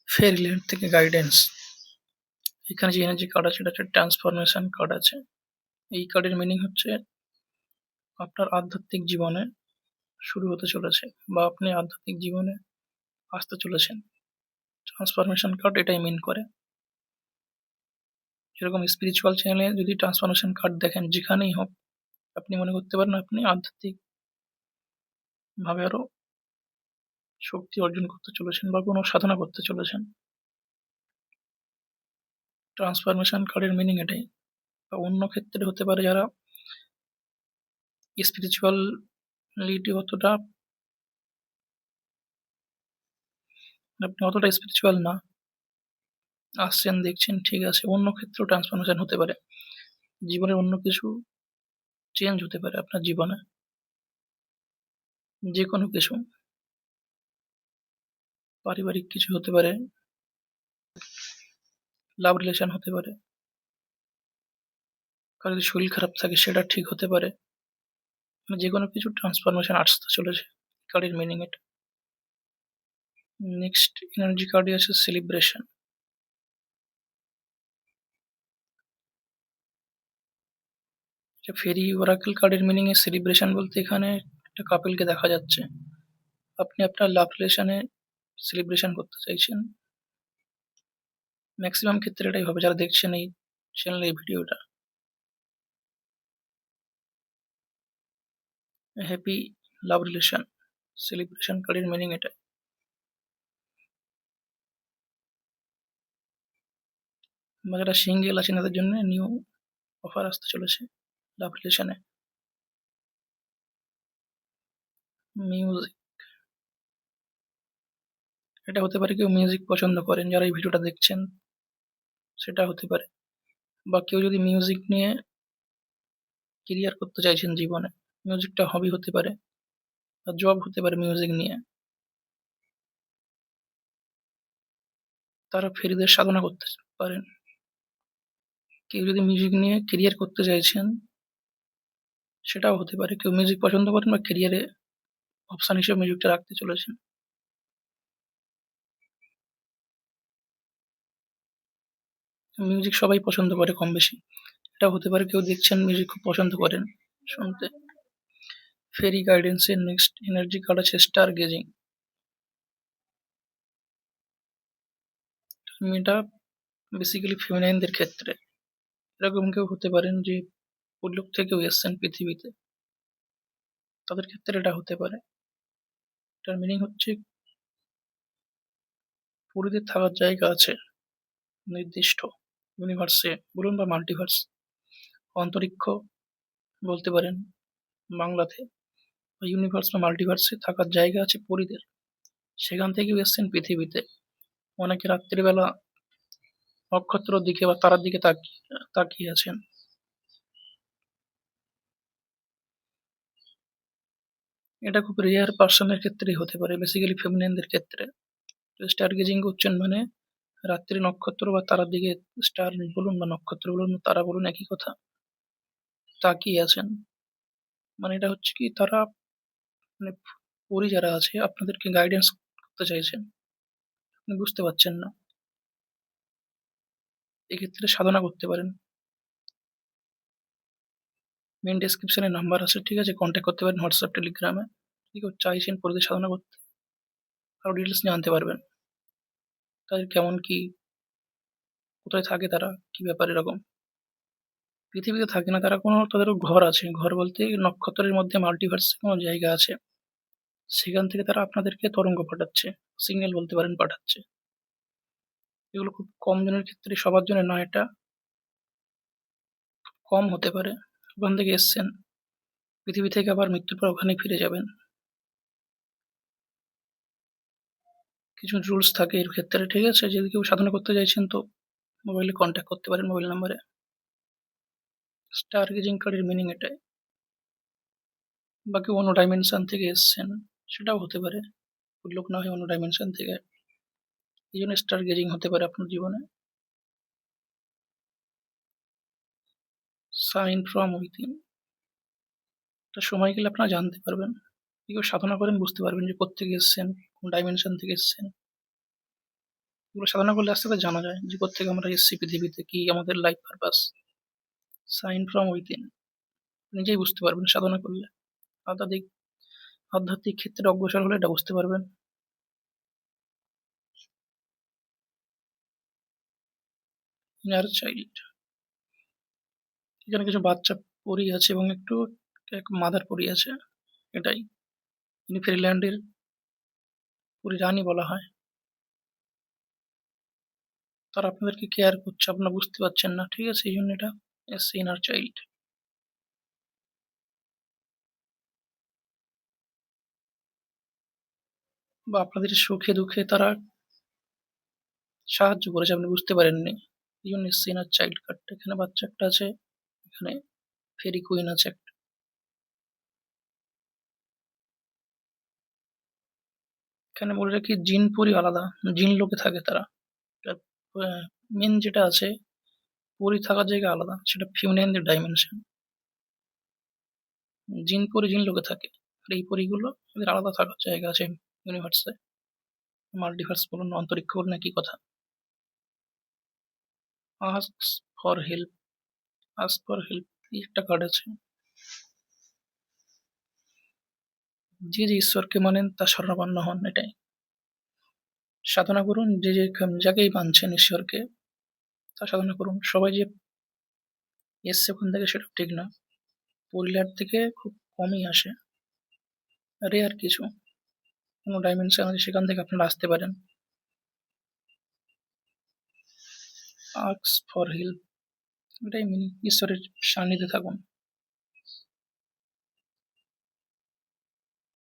ফেয়ারিল্যান্ড থেকে গাইডেন্স। এখানে যে এনার্জি কার্ড আছে এটা হচ্ছে ট্রান্সফরমেশন কার্ড আছে। এই কার্ডের মিনিং হচ্ছে আপনার আধ্যাত্মিক জীবনে শুরু হতে চলেছে বা আপনি আধ্যাত্মিক জীবনে আসতে চলেছেন। ট্রান্সফরমেশন কার্ড এটাই মিন করে। এরকম স্পিরিচুয়াল চ্যানেলে যদি ট্রান্সফরমেশন কার্ড দেখেন যেখানেই হোক, আপনি মনে করতে পারেন আপনি আধ্যাত্মিক ভাবে আরো শক্তি অর্জন করতে চলেছেন বা কোনো সাধনা করতে চলেছেন। ট্রান্সফরমেশন কার্ডের মিনিং এটাই। বা অন্য ক্ষেত্রে হতে পারে যারা স্পিরিচুয়ালিটি অতটা আপনি অতটা স্পিরিচুয়াল না, আসছেন দেখছেন ঠিক আছে, অন্য ক্ষেত্রেও ট্রান্সফরমেশন হতে পারে। জীবনের অন্য কিছু চেঞ্জ হতে পারে আপনার জীবনে, যে কোনো কিছু, পারিবারিক কিছু হতে পারে, লাভ রিলেশন হতে পারে, কারো যদি শরীর খারাপ থাকে সেটা ঠিক হতে পারে, মানে যে কোনো কিছু ট্রান্সফরমেশন আসতে চলেছে। কার্ডের মিনিং এটা। নেক্সট এনার্জি কার্ডে আছে সেলিব্রেশন। ফেরি ওরাকেল কার্ডের মিনিং এ সেলিব্রেশন বলতে এখানে একটা কাপেলকে দেখা যাচ্ছে। আপনি আপনার লাভ রিলেশনে সেলিব্রেশন করতে চাইছেন। ম্যাক্সিমাম ক্ষেত্রে এটাই হবে যারা দেখছেন এই চ্যানেলে এই ভিডিওটা। হ্যাপি লাভ রিলেশন সেলিব্রেশন কার্ডের মিনিং এটা। বা যারা সিঙ্গেল আছেন তাদের জন্য নিউ অফার আসতে চলেছে লাভ রিলেশনে। মিউজিক, এটা হতে পারে কেউ মিউজিক পছন্দ করেন যারা এই ভিডিওটা দেখছেন, সেটা হতে পারে। বা কেউ যদি মিউজিক নিয়ে কেরিয়ার করতে চাইছেন জীবনে, মিউজিকটা হবি হতে পারে বা জব হতে পারে মিউজিক নিয়ে, তারা ফেরিদের সাধনা করতে পারেন। কেউ যদি মিউজিক নিয়ে কেরিয়ার করতে চাইছেন সেটাও হতে পারে। কেউ মিউজিক পছন্দ করেন বা কেরিয়ারে অপশন হিসেবে মিউজিকটা রাখতে চলেছেন। মিউজিক সবাই পছন্দ করে কম বেশি, এটাও হতে পারে কেউ দেখছেন মিউজিক খুব পছন্দ করেন শুনতে। ফেরি গাইডেন্সের নেক্সট এনার্জি কার্ড আছে স্টার গেজিং। এটা বেসিক্যালি ফিমেনাইনদের ক্ষেত্রে। এরকম কেউ হতে পারেন যে পূর্বলোক থেকেও এসছেন পৃথিবীতে, তাদের ক্ষেত্রে এটা হতে পারে। এটার মিনিং হচ্ছে পরিদের থাকার জায়গা আছে নির্দিষ্ট ইউনিভার্সে বলুন বা মাল্টিভার্স, অন্তরিক্ষ বলতে পারেন বাংলাতে, বা ইউনিভার্স বা মাল্টিভার্সে থাকার জায়গা আছে পরিদের, সেখান থেকেও এসছেন পৃথিবীতে। অনেকে রাত্রিবেলা নক্ষত্রের দিকে বা তারার দিকে তাকিয়ে আছেন। এটা খুব রেয়ার পার্সনের ক্ষেত্রেই হতে পারে, বেসিক্যালি ফেমিনিনদের ক্ষেত্রে। স্টার গেজিং করছেন মানে রাত্রি নক্ষত্র বা তারার দিকে, স্টার বলুন বা নক্ষত্র বলুন তারা বলুন একই কথা, তাকিয়ে আছেন। মানে এটা হচ্ছে কি তারা, মানে পরি যারা আছে আপনাদেরকে গাইডেন্স করতে চাইছেন, আপনি বুঝতে পারছেন না। এক্ষেত্রে সাধনা করতে পারেন। মেন ডেসক্রিপশনে নাম্বার আছে, ঠিক আছে, কন্ট্যাক্ট করতে পারেন হোয়াটসঅ্যাপ টেলিগ্রামে। ঠিক আছে, চাইছেন পরিদের সাধনা করতে, আরো ডিটেলস জানতে পারবেন তাদের কেমন কি, কোথায় থাকে তারা, কি ব্যাপার এরকম। পৃথিবীতে থাকে না তারা, কোনো তাদেরও ঘর আছে। ঘর বলতে নক্ষত্রের মধ্যে মাল্টিভার্সে কোনো জায়গা আছে, সেখান থেকে তারা আপনাদেরকে তরঙ্গ পাঠাচ্ছে, সিগন্যাল বলতে পারেন পাঠাচ্ছে। এগুলো খুব কম জনের ক্ষেত্রে, সবার জন্য নয়, এটা কম হতে পারে। ওখান থেকে এসছেন, পৃথিবী থেকে আবার মৃত্যুর পর ওখানে ফিরে যাবেন। কিছু রুলস থাকে এর ক্ষেত্রে, ঠিক আছে। যদি কেউ সাধনা করতে চাইছেন তো মোবাইলে কন্ট্যাক্ট করতে পারেন, মোবাইল নাম্বারে। স্টার গেজিং কার্ডের মিনিং এটাই। বা কেউ অন্য ডাইমেনশন থেকে এসছেন, সেটাও হতে পারে, লোক না হয় অন্য ডাইমেনশন থেকে। এই জন্য স্টার গেজিং হতে পারে আপনার জীবনে। সাইন ফ্রম উইথিন, একটা সময় গেলে আপনারা জানতে পারবেন। কেউ সাধনা করেন বুঝতে পারবেন যে কোত্থেকে এসছেন, কোন ডাইমেনশন থেকে এসছেন। এগুলো সাধনা করলে আস্তে আস্তে জানা যায় যে কোত্থেকে আমরা এসছি পৃথিবীতে, কি আমাদের life purpose. Sign from within, নিজেই বুঝতে পারবেন সাধনা করলে। আধ্যাত্মিক আধ্যাত্মিক ক্ষেত্রে অগ্রসর হলে এটা বুঝতে পারবেন। ইনার চাইল্ড, এখানে কিছু বাচ্চা পরী আছে এবং একটু এক মাদার পরী আছে, এটাই। ইনি ফেরিল্যান্ডের পরী রানী বলা হয়। তারা আপনাদেরকে কেয়ার করছে, আপনারা বুঝতে পারছেন না, ঠিক আছে? এই জন্য এটা এসছে ইনার চাইল্ড। বা আপনাদের সুখে দুঃখে তারা সাহায্য করেছে, আপনি বুঝতে পারেননি, এই জন্য এসছে ইনার চাইল্ড কার্ডটা। এখানে বাচ্চা একটা আছে, এখানে ফেরি কুইন আছে একটা। এখানে বলে রাখি জিন পরি আলাদা, জিন লোকে থাকে তারা। মেন যেটা আছে পরি থাকার জায়গা আলাদা, সেটা ফিউনিয়ান ডাইমেনশন। জিন পরি জিন লোকে থাকে, আর এই পরিগুলো এদের আলাদা থাকার জায়গা আছে ইউনিভার্সে, মাল্টিভার্স বলুন, অন্তরিক্ষ বলুন, একই কথা। Ask for help, ask for help এই একটা কার্ড আছে। যে যে ঈশ্বরকে মানেন তা শরণাপন্ন হন, এটাই। সাধনা করুন, যে যে যাকেই মানছেন ঈশ্বরকে, তা সাধনা করুন। সবাই যে এসছে ওখান থেকে সেটা ঠিক না, পরিলার থেকে খুব কমই আসে, রেয়ার কিছু কোনো ডাইমেনশন আছে সেখান থেকে আপনারা আসতে পারেন। আস্ক ফর হেল্প, এটাই মিনিং, ঈশ্বরের সান্নিধ্যে থাকুন।